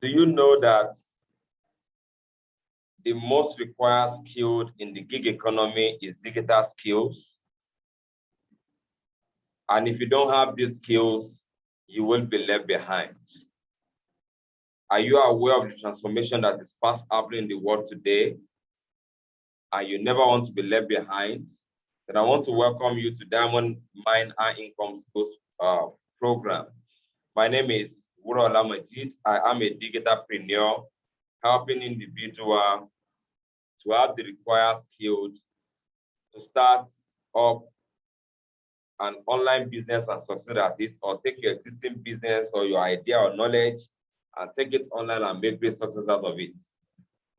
Do you know that the most required skill in the gig economy is digital skills? And if you don't have these skills, you will be left behind. Are you aware of the transformation that is fast happening in the world today? And you never want to be left behind? Then I want to welcome you to Diamond Mine High Income Schools program. My name is Wurola Majid. I am a digitalpreneur, helping individuals to have the required skills to start up an online business and succeed at it, or take your existing business or your idea or knowledge and take it online and make great success out of it.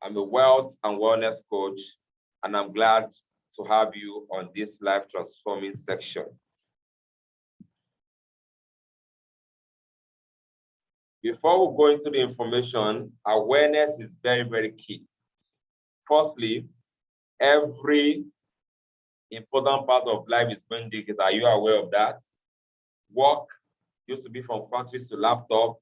I'm a wealth and wellness coach, and I'm glad to have you on this life transforming section. Before we go into the information, awareness is very, very key. Firstly, every important part of life is going digital. Are you aware of that? Work used to be from factories to laptop,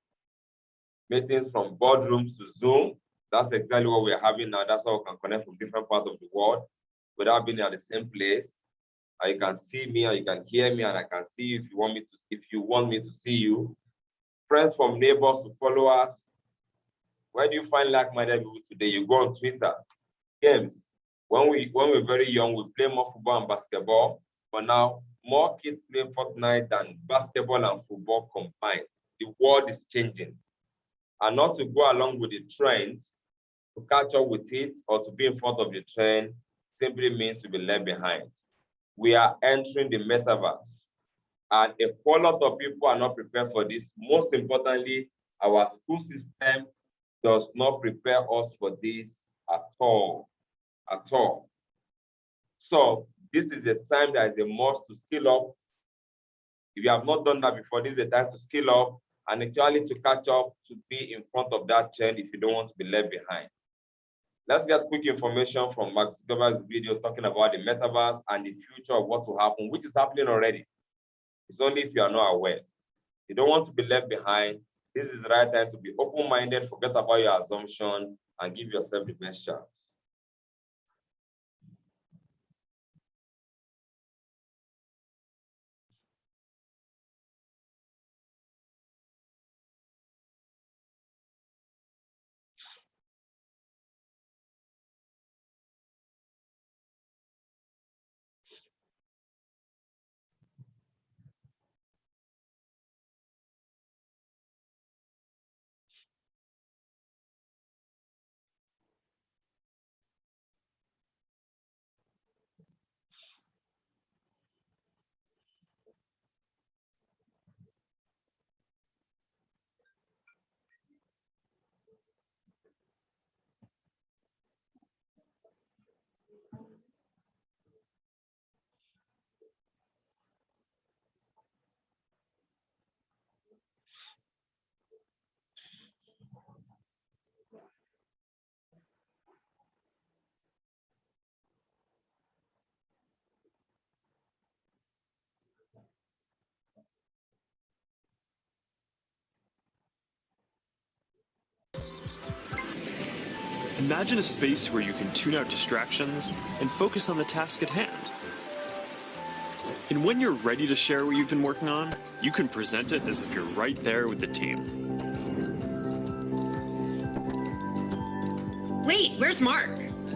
meetings from boardrooms to Zoom. That's exactly what we're having now. That's how we can connect from different parts of the world without being at the same place. And you can see me and you can hear me, and I can see you if you want me to see you. Friends from neighbors to followers. Where do you find like-minded people today? You go on Twitter. Games. When we were very young, we play more football and basketball, but now more kids play Fortnite than basketball and football combined. The world is changing. And not to go along with the trend, to catch up with it or to be in front of the trend simply means to be left behind. We are entering the metaverse, and a whole lot of people are not prepared for this. Most importantly, our school system does not prepare us for this at all. So this is a time that is a must to skill up. If you have not done that before, this is a time to skill up and actually to catch up, to be in front of that trend if you don't want to be left behind. Let's get quick information from Mark Zuckerberg's video talking about the metaverse and the future of what will happen, which is happening already. It's only if you are not aware. You don't want to be left behind. This is the right time to be open-minded, forget about your assumption, and give yourself the best chance. Imagine a space where you can tune out distractions and focus on the task at hand. And when you're ready to share what you've been working on, you can present it as if you're right there with the team. Wait, where's Mark?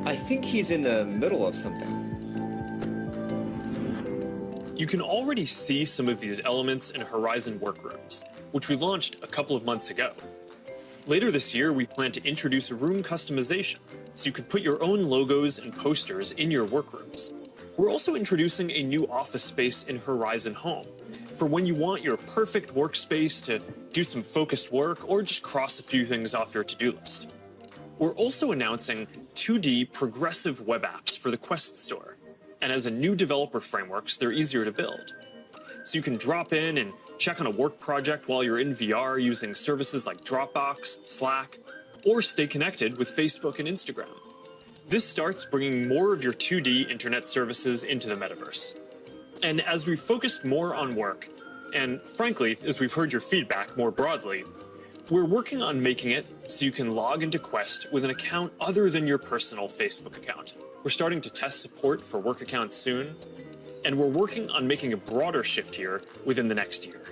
I think he's in the middle of something. You can already see some of these elements in Horizon Workrooms, which we launched a couple of months ago. Later this year, we plan to introduce room customization, so you can put your own logos and posters in your workrooms. We're also introducing a new office space in Horizon Home, for when you want your perfect workspace to do some focused work or just cross a few things off your to-do list. We're also announcing 2D progressive web apps for the Quest Store, and as a new developer frameworks, they're easier to build. So you can drop in and check on a work project while you're in VR using services like Dropbox, Slack, or stay connected with Facebook and Instagram. This starts bringing more of your 2D internet services into the metaverse. And as we've focused more on work, and frankly, as we've heard your feedback more broadly, We're working on making it so you can log into Quest with an account other than your personal Facebook account. We're starting to test support for work accounts soon, and we're working on making a broader shift here within the next year.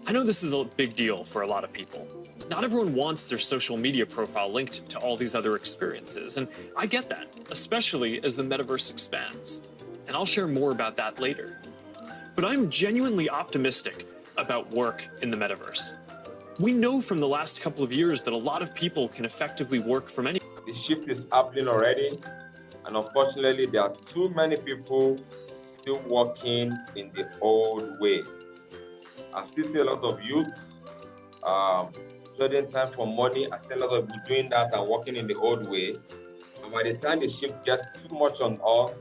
I know this is a big deal for a lot of people. Not everyone wants their social media profile linked to all these other experiences, and I get that, especially as the metaverse expands. And I'll share more about that later. But I'm genuinely optimistic about work in the metaverse. We know from the last couple of years that a lot of people can effectively work from anywhere. The shift is happening already, and unfortunately, there are too many people still working in the old way. I still see a lot of youth trading time for money. I see a lot of people doing that and working in the old way. And by the time the shift gets too much on us,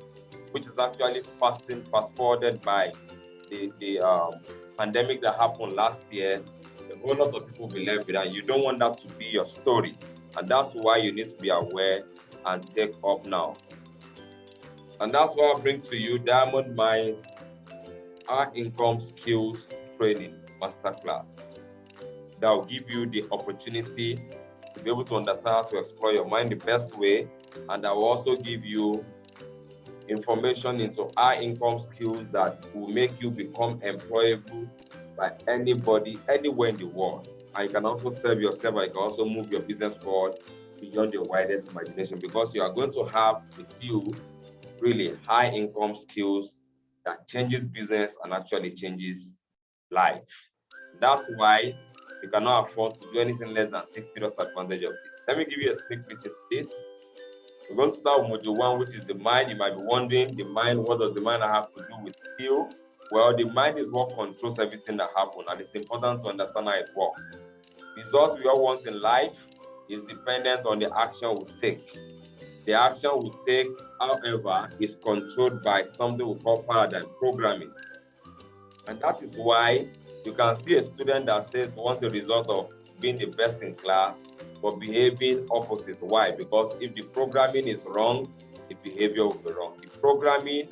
which is actually fast forwarded by the pandemic that happened last year, a whole lot of people will left behind. You don't want that to be your story. And that's why you need to be aware and take up now. And that's why I bring to you Diamond Mind, our income skills training masterclass. That will give you the opportunity to be able to understand how to explore your mind the best way. And that will also give you information into high income skills that will make you become employable by anybody, anywhere in the world. And you can also serve yourself, and you can also move your business forward beyond your widest imagination, because you are going to have a few really high income skills that changes business and actually changes life. That's why you cannot afford to do anything less than take serious advantage of this. Let me give you a sneak peek at this. We're going to start with module 1, which is the mind. You might be wondering, the mind, what does the mind have to do with skill? Well, the mind is what controls everything that happens, and it's important to understand how it works. Results we all want in life is dependent on the action we take. The action we take, however, is controlled by something we call paradigm programming. And that is why you can see a student that says wants the result of being the best in class, but behaving opposite. Why? Because if the programming is wrong, the behavior will be wrong. The programming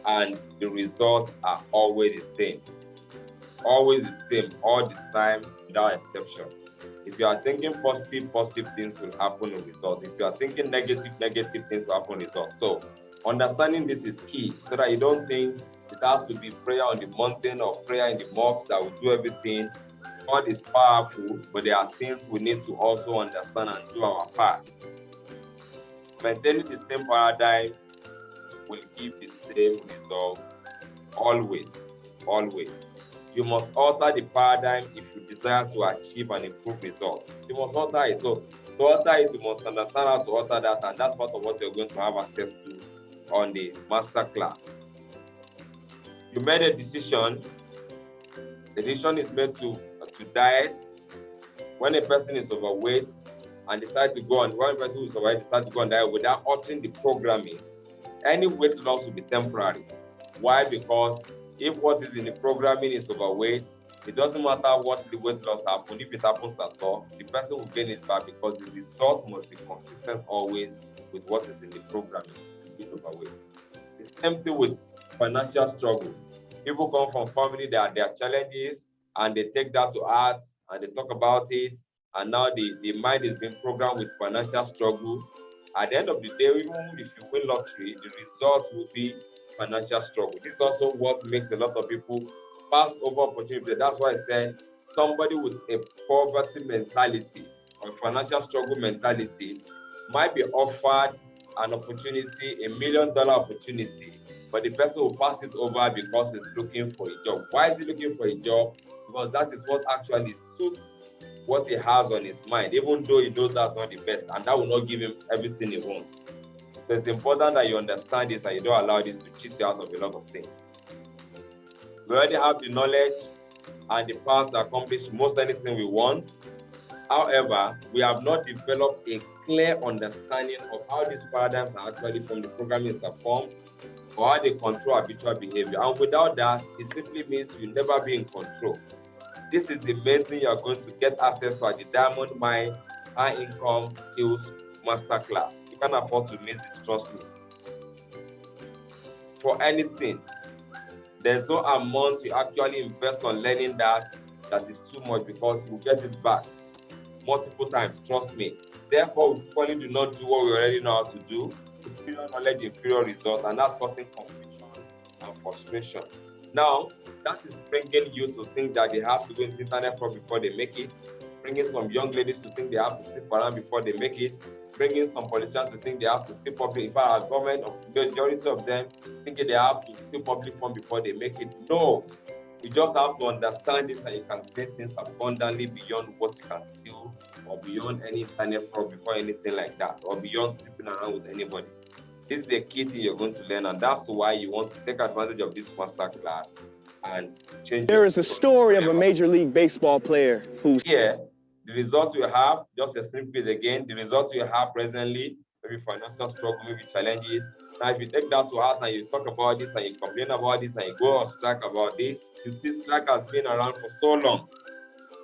and the results are always the same. Always the same, all the time, without exception. If you are thinking positive things will happen in results. If you are thinking negative things will happen in results. So understanding this is key, so that you don't think it has to be prayer on the mountain or prayer in the mosque that will do everything. God is powerful, but there are things we need to also understand and do our part. Maintaining the same paradigm will give the same result always. You must alter the paradigm if you desire to achieve an improved result. You must alter it. So to alter it, you must understand how to alter that, and that's part of what you're going to have access to on the master class. You made a decision. The decision is made to diet. When a person is overweight and decide to go on, one person who is overweight decide to go on diet without altering the programming, any weight loss will be temporary. Why? Because if what is in the programming is overweight, it doesn't matter what the weight loss happens. If it happens at all, the person will gain it back, because the result must be consistent always with what is in the programming to be overweight. The same thing with financial struggle. People come from family that there are challenges, and they take that to heart and they talk about it, and now the mind is being programmed with financial struggle. At the end of the day, even if you win lottery, the result will be financial struggle. This is also what makes a lot of people pass over opportunity. That's why I said somebody with a poverty mentality or financial struggle mentality might be offered an opportunity, $1 million opportunity, but the person will pass it over because he's looking for a job. Why is he looking for a job? Because that is what actually suits what he has on his mind, even though he knows that's not the best, and that will not give him everything he wants. So it's important that you understand this and you don't allow this to cheat you out of a lot of things. We already have the knowledge and the power to accomplish most anything we want. However, we have not developed a clear understanding of how these paradigms are actually from the programming are formed, or how they control habitual behavior. And without that, it simply means you'll never be in control. This is the main thing you're going to get access to at the Diamond Mind High Income Skills Masterclass. You can't afford to miss this, trust me. For anything, there's no amount you actually invest on learning that is too much, because you get it back. multiple times, trust me. Therefore, we probably do not do what we already know how to do. Inferior knowledge, inferior results, and that's causing confusion and frustration. Now, that is bringing you to think that they have to go into internet fraud before they make it, bringing some young ladies to think they have to sleep around before they make it, bringing some politicians to think they have to steal public. In fact, our government, the majority of them, thinking they have to steal public fund before they make it. No, you just have to understand this, and you can create things abundantly beyond what you can steal, or beyond any internet fraud before anything like that, or beyond sleeping around with anybody. This is the key thing you're going to learn, and that's why you want to take advantage of this master class and change. There is a story of a Major League Baseball player who's here. The result you have, just a snippet again, the result you have presently, maybe financial struggle, maybe challenges. Now, if you take that to heart and you talk about this and you complain about this and you go on strike about this, you see strike has been around for so long.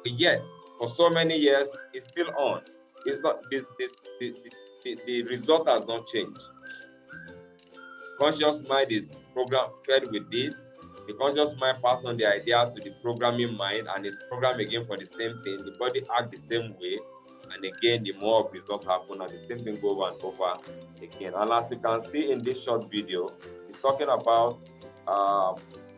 But yet, for so many years, it's still on. It's not the result has not changed. Conscious mind is fed with this. The conscious mind passes on the idea to the programming mind, and it's programmed again for the same thing. The body acts the same way, and again, the more of results happen, and the same thing go over and over again. And as you can see in this short video, it's talking about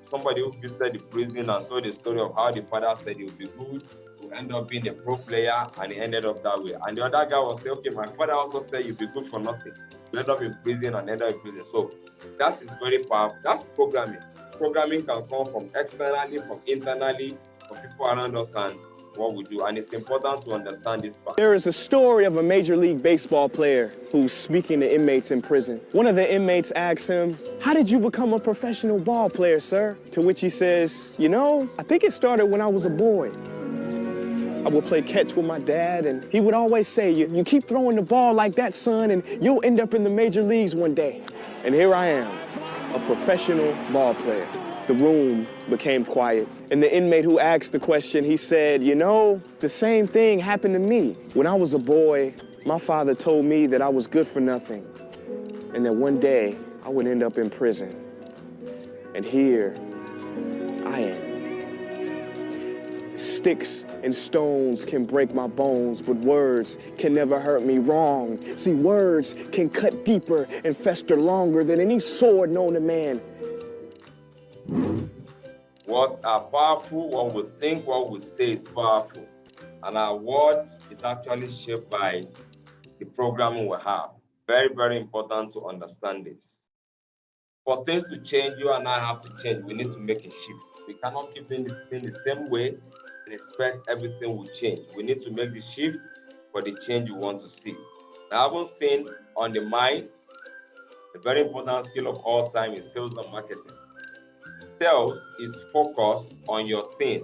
somebody who visited the prison and told the story of how the father said he would be good to end up being a pro player, and he ended up that way. And the other guy was saying, okay, my father also said you'd be good for nothing. You end up in prison and end up in prison. So that is very powerful. That's programming. Programming can come from externally, from internally, from people around us and what we do. And it's important to understand this fact. There is a story of a Major League Baseball player who's speaking to inmates in prison. One of the inmates asks him, "How did you become a professional ball player, sir?" To which he says, "You know, I think it started when I was a boy. I would play catch with my dad, and he would always say, you keep throwing the ball like that, son, and you'll end up in the major leagues one day." And here I am, a professional ball player. The room became quiet, and the inmate who asked the question, he said, "You know, the same thing happened to me. When I was a boy, my father told me that I was good for nothing, and that one day I would end up in prison. And here I am. Sticks and stones can break my bones, but words can never hurt me wrong. See, words can cut deeper and fester longer than any sword known to man." Words are powerful. What we think, what we say is powerful. And our word is actually shaped by the programming we have. Very, very important to understand this. For things to change, you and I have to change. We need to make a shift. We cannot keep doing this thing the same way and expect everything will change. We need to make the shift for the change we want to see. Now, I haven't seen on the mind, a very important skill of all time is sales and marketing. Sales is focused on your thing.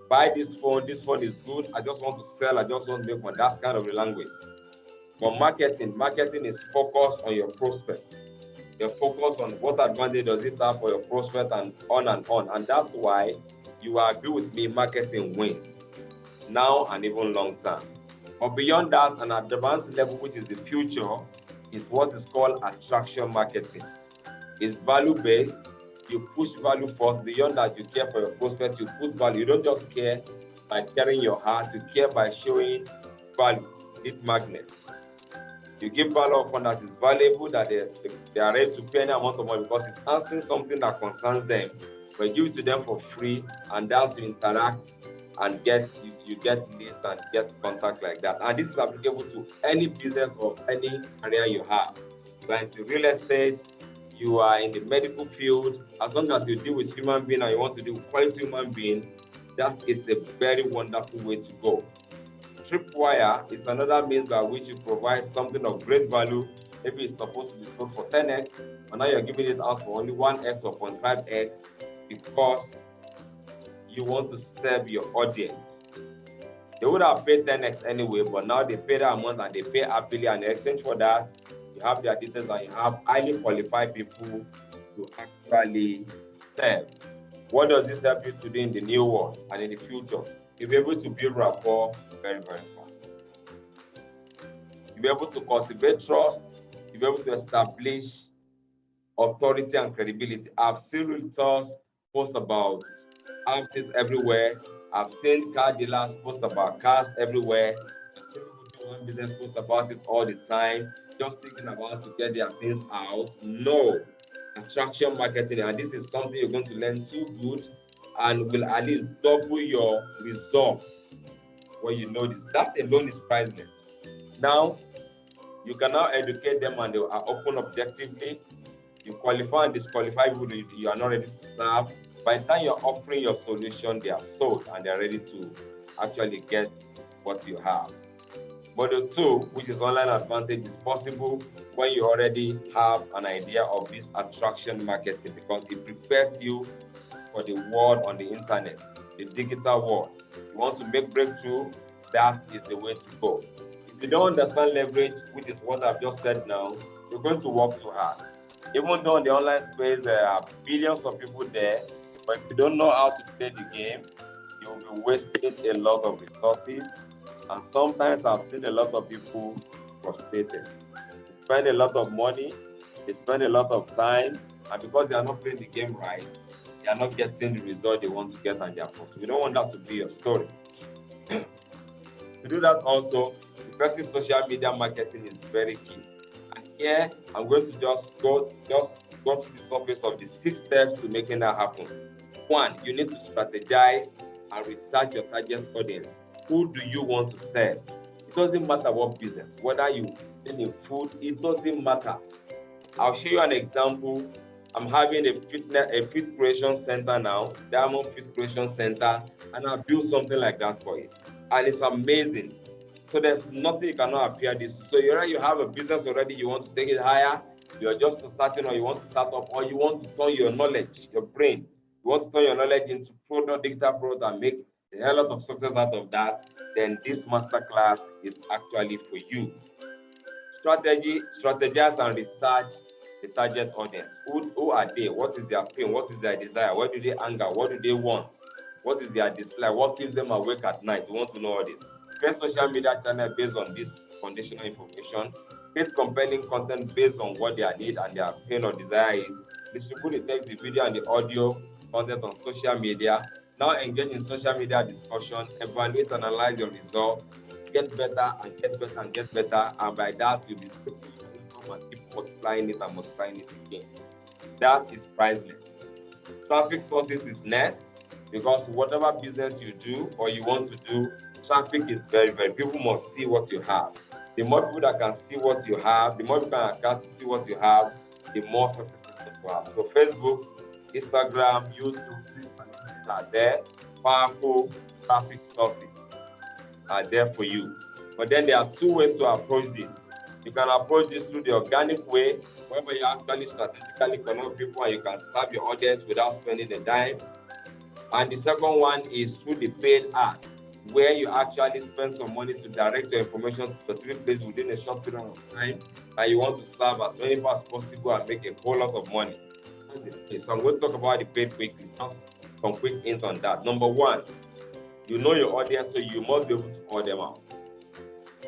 Buy this phone is good, I just want to sell, I just want to make money. That's kind of the language. But marketing is focused on your prospect. You're focused on what advantage does this have for your prospect and on and on. And that's why you agree with me, marketing wins now and even long term. But beyond that, an advanced level, which is the future, is what is called attraction marketing. It's value-based. You push value first. Beyond that, you care for your prospect. You put value. You don't just care by carrying your heart. You care by showing value. It's magnet. You give value upon that is valuable, that they are ready to pay any amount of money because it's answering something that concerns them. But give it to them for free, and that's to interact and you get lists and get contact like that. And this is applicable to any business or any career you have. You are into real estate, you are in the medical field, as long as you deal with human being and you want to deal with quality human being, that is a very wonderful way to go. Tripwire is another means by which you provide something of great value. Maybe it's supposed to be sold for 10x, but now you're giving it out for only 1x or 0.5x because you want to serve your audience. They would have paid 10x anyway, but now they pay that amount and they pay happily, and in exchange for that, you have their details and you have highly qualified people to actually serve. What does this help you to do in the new world and in the future? You'll be able to build rapport very, very fast. You'll be able to cultivate trust. You'll be able to establish authority and credibility. I've seen realtors post about houses everywhere, I've seen car dealers post about cars everywhere. I've seen people do one business post about it all the time, just thinking about to get their things out. No, attraction marketing, and this is something you're going to learn too good and will at least double your results when you know this. That alone is priceless. Now, you can now educate them and they are open objectively. You qualify and disqualify people you are not ready to serve. By the time you're offering your solution, they are sold and they're ready to actually get what you have. Model 2, which is online advantage, is possible when you already have an idea of this attraction marketing because it prepares you for the world on the internet, the digital world. You want to make breakthrough, that is the way to go. If you don't understand leverage, which is what I've just said now, you're going to work too hard. Even though in the online space there are billions of people there, but if you don't know how to play the game, you will be wasting a lot of resources. And sometimes I've seen a lot of people frustrated. They spend a lot of money, they spend a lot of time, and because they are not playing the game right, they are not getting the result they want to get on their phone. So we don't want that to be your story. To do that also, effective social media marketing is very key. And here I'm going to just go to the surface of the 6 steps to making that happen. 1, you need to strategize and research your target audience. Who do you want to serve? It doesn't matter what business, whether you in food, it doesn't matter. I'll show you an example. I'm having a fit creation center now, Diamond Fit Creation Center, and I built something like that for it. And it's amazing. So there's nothing you cannot appear this. So you have a business already, you want to take it higher, you're just starting or you want to start up, or you want to turn your knowledge, your brain, you want to turn your knowledge into digital product and make a hell lot of success out of that, then this masterclass is actually for you. Strategize and research the target audience. Who are they? What is their pain? What is their desire? Where do they anger? What do they want? What is their dislike? What keeps them awake at night? You want to know all this. Create social media channel based on this foundational information. Create compelling content based on what their need and their pain or desire is. Distribute the text, the video, and the audio content on social media. Now engage in social media discussion. Evaluate and analyze your results. Get better and get better and get better, and by that you'll be able to and keep multiplying it and multiplying it again. That is priceless. Traffic sources is next, because whatever business you do or you want to do, traffic is very, very. People must see what you have. The more people that can see what you have, the more people can see what you have, the more success you have. So Facebook, Instagram, YouTube, are there. Powerful traffic sources are there for you. But then there are 2 ways to approach this. You can approach this through the organic way, whereby you actually strategically connect people and you can serve your audience without spending a dime. And the second one is through the paid ad, where you actually spend some money to direct your information to specific place within a short period of time, and you want to serve as many people as possible and make a whole lot of money. So I'm going to talk about the paid quickly, just some quick hints on that. Number 1, you know your audience, so you must be able to call them out.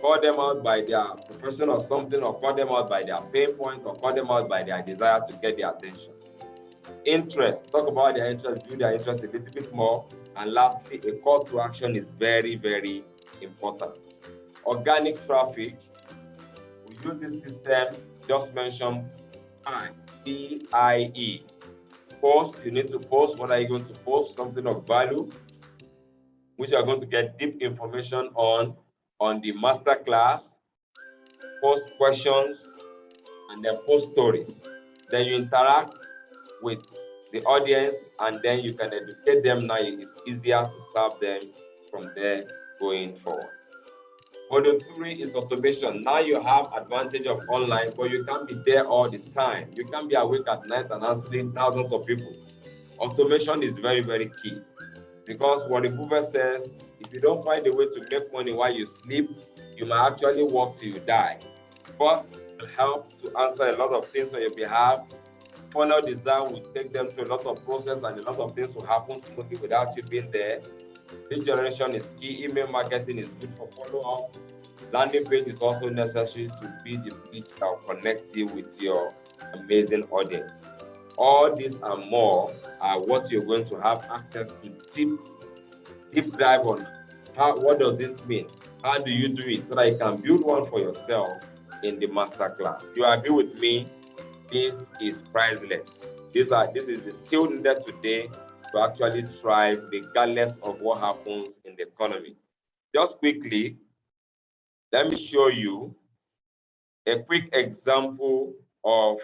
Call them out by their profession or something, or call them out by their pain point, or call them out by their desire to get their attention. Interest, talk about their interest, view their interest a little bit more. And lastly, a call to action is very, very important. Organic traffic, we use this system just mentioned, PIE. Post, you need to post. What are you going to post? Something of value, which you are going to get deep information on the masterclass. Post questions and then post stories. Then you interact with the audience and then you can educate them. Now it's easier to serve them from there going forward. Model 3 is automation. Now you have advantage of online, but you can't be there all the time. You can't be awake at night and answering thousands of people. Automation is very, very key. Because Warren Buffett says, if you don't find a way to make money while you sleep, you might actually work till you die. But it will help to answer a lot of things on your behalf. Funnel design will take them through a lot of process and a lot of things will happen smoothly without you being there. Lead generation is key. Email marketing is good for follow-up. Landing page is also necessary to be the bridge that will connect you with your amazing audience. All these and more are what you're going to have access to deep deep dive on what does this mean? How do you do it so that you can build one for yourself in the masterclass. You agree with me? This is priceless. This is the skill needed today to actually thrive regardless of what happens in the economy. Just quickly, let me show you a quick example of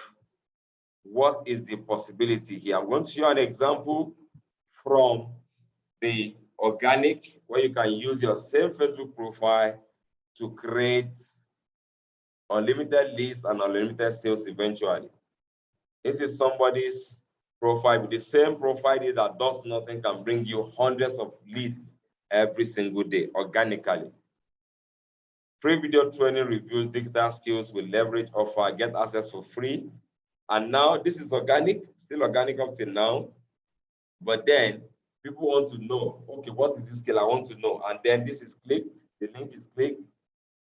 what is the possibility here. I'm going to show you an example from the organic, where you can use your same Facebook profile to create unlimited leads and unlimited sales eventually. This is somebody's profile with the same profile that does nothing, can bring you hundreds of leads every single day organically. Free video training reviews, digital skills with leverage offer, get access for free. And now this is organic, still organic up till now. But then people want to know, okay, what is this skill? I want to know. And then this is clicked, the link is clicked,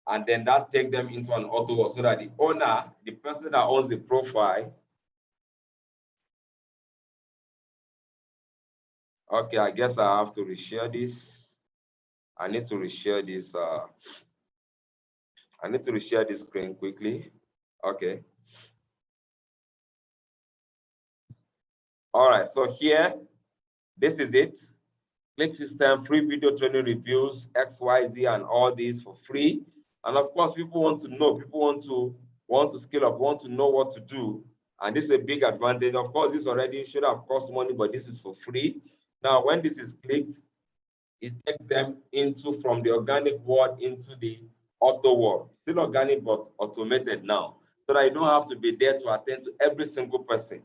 and then that takes them into an auto so that the owner, the person that owns the profile, okay, I guess I have to reshare this. I need to reshare this. I need to reshare this screen quickly. Okay. All right, so here, this is it. Click system, free video training reviews, XYZ, and all these for free. And of course, people want to know, people want to scale up, want to know what to do. And this is a big advantage. Of course, this already should have cost money, but this is for free. Now, when this is clicked, it takes them into from the organic world into the auto world. Still organic, but automated now. So that you don't have to be there to attend to every single person.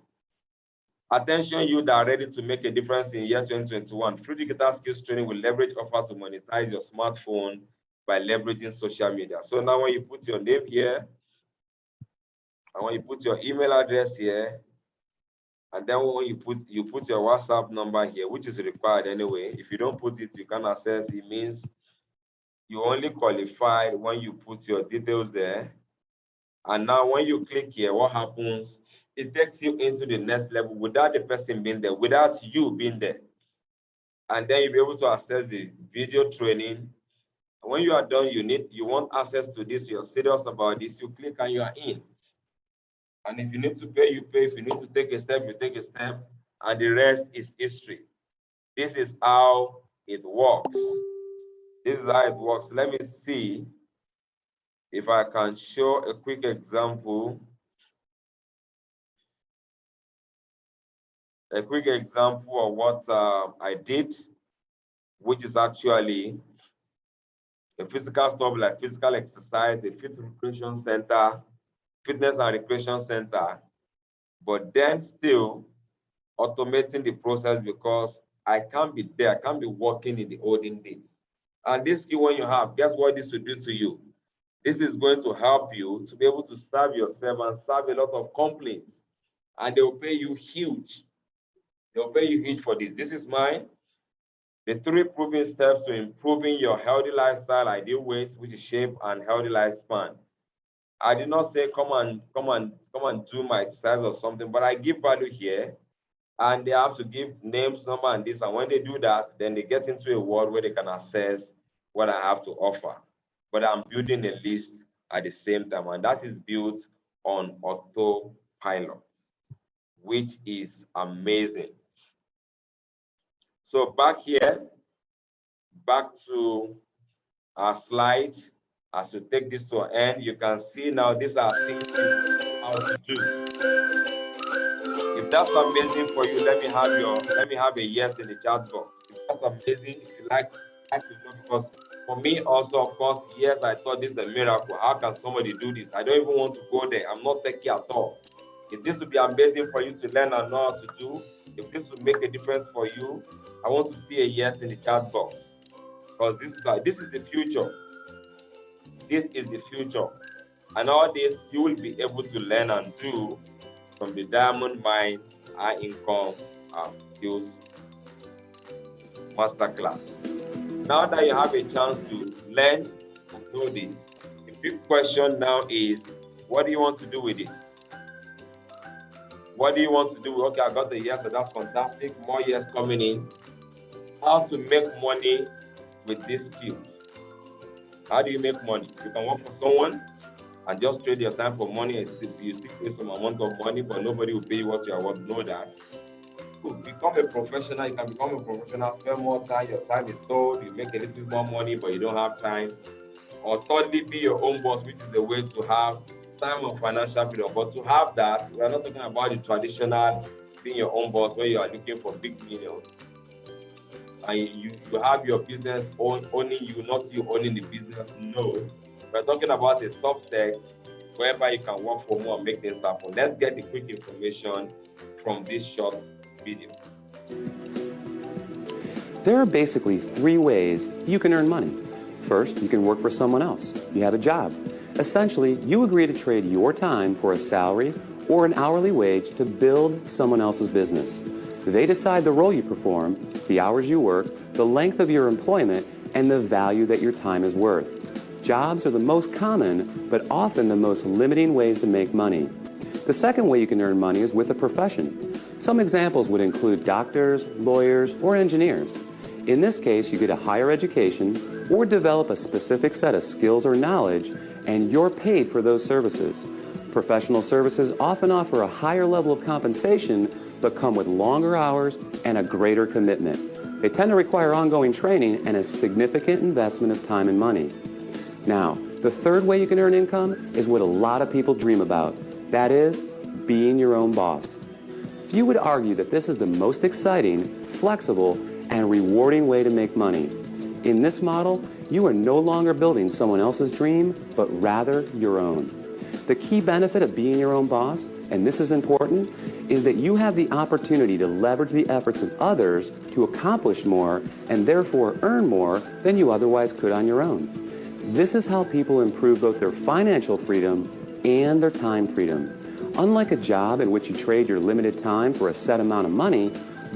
Attention, you that are ready to make a difference in year 2021. Free digital skills training will leverage offer to monetize your smartphone by leveraging social media. So now when you put your name here, and when you put your email address here, and then when you put your WhatsApp number here, which is required anyway. If you don't put it, you can access. It means you only qualified when you put your details there. And now when you click here, what happens? It takes you into the next level without the person being there, without you being there. And then you'll be able to access the video training. And when you are done, you want access to this, you're serious about this, you click and you are in. And if you need to pay, you pay. If you need to take a step, you take a step. And the rest is history. This is how it works. This is how it works. Let me see if I can show a quick example. A quick example of what I did, which is actually a physical stuff like physical exercise, a fitness and recreation center, but then still automating the process because I can't be there, I can't be working in the olden days. And this skill when you have, guess what this will do to you? This is going to help you to be able to serve yourself and serve a lot of complaints. And they will pay you huge. They'll pay you huge for this. This is mine. The 3 proven steps to improving your healthy lifestyle, ideal weight, which is shape, and healthy lifespan. I did not say come and do my exercise or something, but I give value here. And they have to give names, number, and this. And when they do that, then they get into a world where they can assess what I have to offer. But I'm building a list at the same time, and that is built on autopilot, which is amazing. So back here, back to our slide. As we take this to an end, you can see now these are things how to do. If that's amazing for you, let me have a yes in the chat box. If that's amazing, if you like to know, because for me also, of course, yes, I thought this is a miracle. How can somebody do this? I don't even want to go there. I'm not techie at all. If this would be amazing for you to learn and know how to do, if this would make a difference for you, I want to see a yes in the chat box. Because this is the future. This is the future. And all this you will be able to learn and do from the Diamond Mind High Income Skills Masterclass. Now that you have a chance to learn and know this, the big question now is, what do you want to do with it? What do you want to do? Okay, I got the yes, so that's fantastic. More yes coming in. how to make money with these skills. How do you make money? You can work for someone and just trade your time for money, and you still pay some amount of money, but nobody will pay you what you are worth. Know that. To become a professional, you can become a professional, spend more time, your time is sold, you make a little bit more money, but you don't have time. Or thirdly, be your own boss, which is the way to have time and financial freedom. But to have that, we are not talking about the traditional being your own boss where you are looking for big millions. And you have your business owning you, not you owning the business. No. We're talking about a subset whereby you can work for more and make things happen. Let's get the quick information from this short video. There are basically three ways you can earn money. First, you can work for someone else. You have a job. Essentially, you agree to trade your time for a salary or an hourly wage to build someone else's business. They decide the role you perform, the hours you work, the length of your employment, and the value that your time is worth. Jobs are the most common, but often the most limiting ways to make money. The second way you can earn money is with a profession. Some examples would include doctors, lawyers, or engineers. In this case, you get a higher education or develop a specific set of skills or knowledge, and you're paid for those services. Professional services often offer a higher level of compensation, but come with longer hours and a greater commitment. They tend to require ongoing training and a significant investment of time and money. Now, the third way you can earn income is what a lot of people dream about. That is, being your own boss. Few would argue that this is the most exciting, flexible, and rewarding way to make money. In this model, you are no longer building someone else's dream, but rather your own. The key benefit of being your own boss, and this is important, is that you have the opportunity to leverage the efforts of others to accomplish more and therefore earn more than you otherwise could on your own. This is how people improve both their financial freedom and their time freedom. Unlike a job in which you trade your limited time for a set amount of money,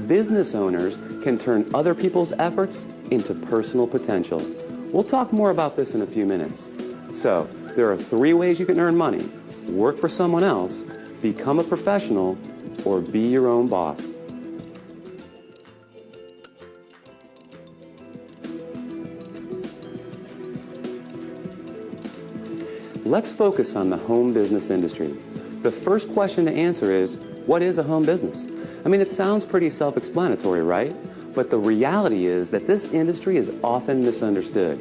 business owners can turn other people's efforts into personal potential. We'll talk more about this in a few minutes. So, there are three ways you can earn money: work for someone else, become a professional, or be your own boss. Let's focus on the home business industry. The first question to answer is, what is a home business? I mean, it sounds pretty self-explanatory, right? But the reality is that this industry is often misunderstood.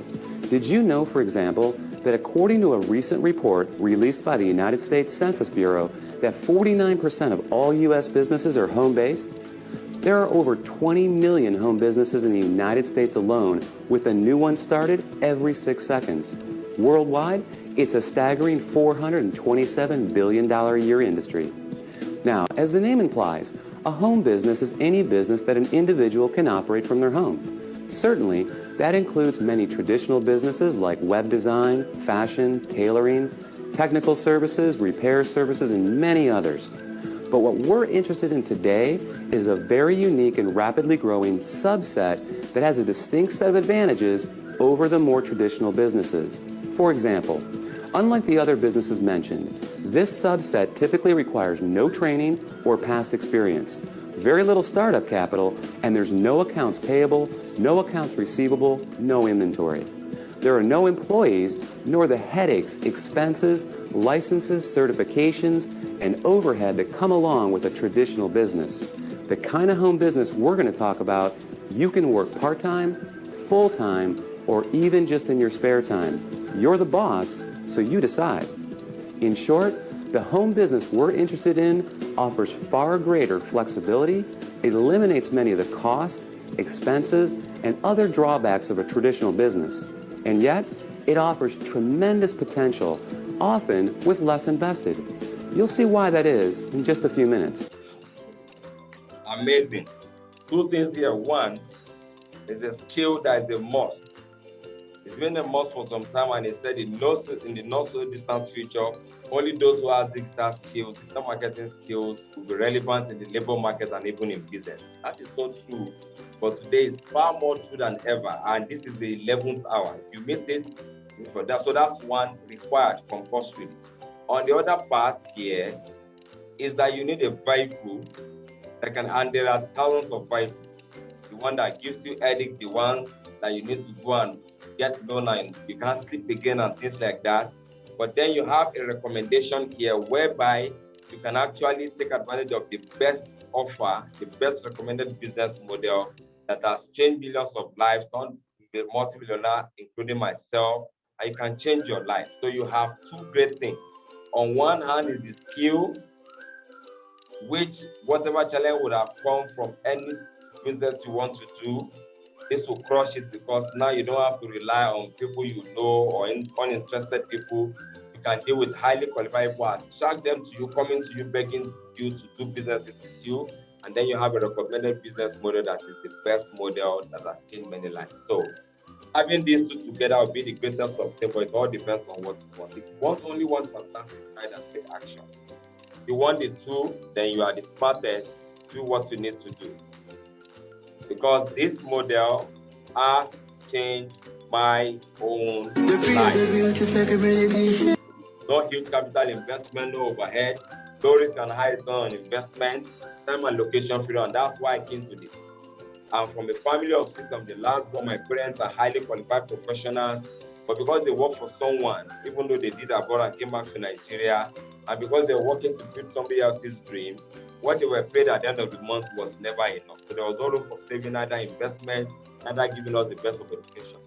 Did you know, for example, that according to a recent report released by the United States Census Bureau, that 49% of all U.S. businesses are home-based? There are over 20 million home businesses in the United States alone, with a new one started every 6 seconds. Worldwide, it's a staggering $427 billion a year industry. Now, as the name implies, a home business is any business that an individual can operate from their home. Certainly, that includes many traditional businesses like web design, fashion, tailoring, technical services, repair services, and many others. But what we're interested in today is a very unique and rapidly growing subset that has a distinct set of advantages over the more traditional businesses. For example, unlike the other businesses mentioned, this subset typically requires no training or past experience, very little startup capital, and there's no accounts payable, no accounts receivable, no inventory. There are no employees, nor the headaches, expenses, licenses, certifications, and overhead that come along with a traditional business. The kind of home business we're going to talk about, you can work part-time, full-time, or even just in your spare time. You're the boss, so you decide. In short, the home business we're interested in offers far greater flexibility, it eliminates many of the costs, expenses, and other drawbacks of a traditional business. And yet, it offers tremendous potential, often with less invested. You'll see why that is in just a few minutes. Amazing. Two things here. One is a skill that is a must. It's been a must for some time, and he said in the not so distant future, only those who have digital skills, digital marketing skills, will be relevant in the labor market and even in business. That is so true. But today is far more true than ever, and this is the 11th hour. If you miss it, so that's one required compulsory. On the other part here is that you need a vehicle that can, and there are thousands of vehicles. The one that gives you headache, the ones that you need to go and get loan and you can't sleep again and things like that. But then you have a recommendation here whereby you can actually take advantage of the best offer, the best recommended business model that has changed millions of lives, turned a multi-millionaire, including myself, and you can change your life. So you have two great things. On one hand is the skill, which whatever challenge would have come from any business you want to do, this will crush it because now you don't have to rely on people you know or uninterested people. You can deal with highly qualified people, attract them to you, coming to you, begging you to do businesses with you, and then you have a recommended business model that is the best model that has changed many lives. So having these two together will be the greatest of things, but it all depends on what you want. If you want only one fantastic ride and take action, you want the two, then you are the smartest, do what you need to do. Because this model has changed my own life. No huge capital investment, no overhead, low risk and high return on investment, time and location freedom, and that's why I came to this. I'm from a family of 6. I'm the last born. My parents are highly qualified professionals, but because they work for someone, even though they did abroad and came back to Nigeria, and because they're working to build somebody else's dream, what they were paid at the end of the month was never enough. So there was no room for saving, neither investment, neither giving us the best of education.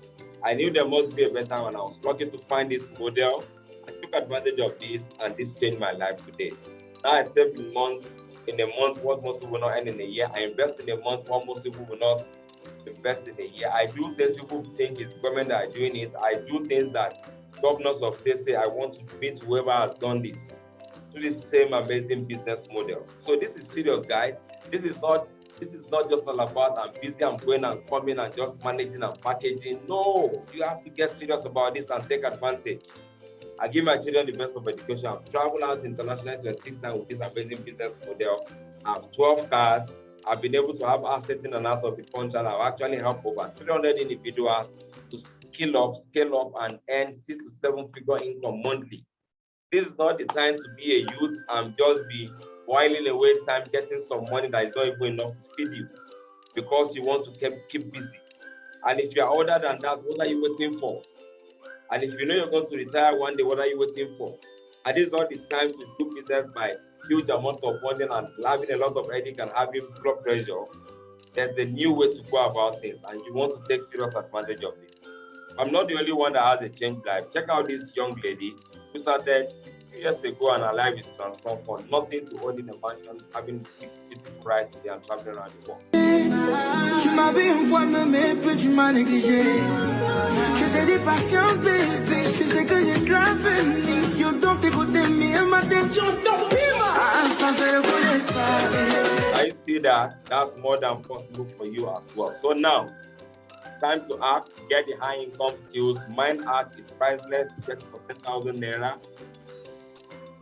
I knew there must be a better one. I was lucky to find this model. I took advantage of this, and this changed my life today. Now I save in a month what most people will not earn in a year. I invest in a month what most people will not invest in a year. I do things people think it's government that are doing it. I do things that governors of states say I want to meet whoever has done this. To this same amazing business model. So this is serious, guys. This is not just all about I'm busy, I'm going and coming and just managing and packaging. No, you have to get serious about this and take advantage. I give my children the best of education. I've traveled out internationally 26 times with this amazing business model. I have 12 cars. I've been able to have assets in and out of the country, and I've actually helped over 300 individuals to scale up, and earn 6 to 7 figure income monthly. This is not the time to be a youth and just be whiling away time getting some money that is not even enough to feed you because you want to keep busy. And if you are older than that, what are you waiting for? And if you know you're going to retire one day, what are you waiting for? And this is not the time to do business by huge amount of money and having a lot of headache and having blood pressure. There's a new way to go about things, and you want to take serious advantage of this. I'm not the only one that has a changed life. Check out this young lady who started 2 years ago, and her life is transformed from nothing to owning a mansion, having big price today and traveling around the world. Tu m'avais un poids mais peu tu m'as négligé. Je t'ai dit patient bébé, tu sais que j'ai de l'avenir. Yo donc t'écoutes mieux ma tête, I see that that's more than possible for you as well. So now, time to act, get the high income skills. Mind art is priceless, get for 10,000 naira.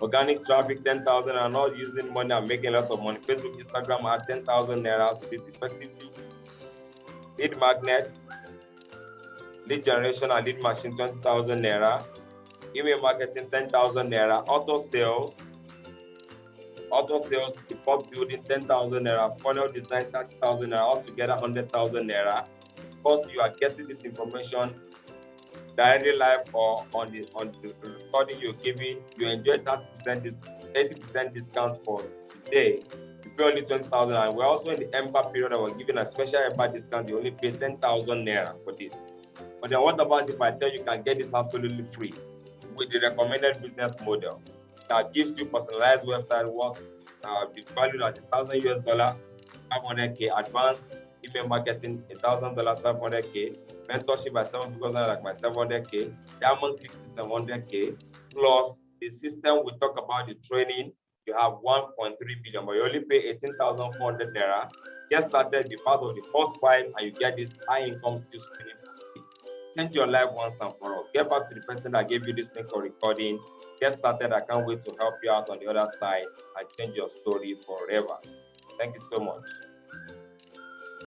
Organic traffic, 10,000, and not using money and making a lot of money. Facebook, Instagram at 10,000 naira to do it effectively. Lead magnet, lead generation and lead machine, 20,000 naira. Email marketing, 10,000 naira. Auto sales, report building, 10,000 naira. Funnel design, 30,000 naira. Altogether, 100,000 naira. Of course, you are getting this information directly live or on the recording you're giving. You enjoy 80% discount for today. You pay only 20,000, and we're also in the Ember period that we're giving a special Ember discount. You only pay 10,000 naira for this. But then what about if I tell you can get this absolutely free with the recommended business model that gives you personalized website worth be valued at $1,000 US, 500K, advanced email marketing $1,000, 500K, mentorship by 7 figures like my 700K, diamond click system 100K, plus the system we talk about the training. You have 1.3 billion, but you only pay 18,400 naira. Get started, be part of the first 5, and you get this high income skills training. Change your life once and for all. Get back to the person that gave you this link for recording. Get started. I can't wait to help you out on the other side and change your story forever. Thank you so much.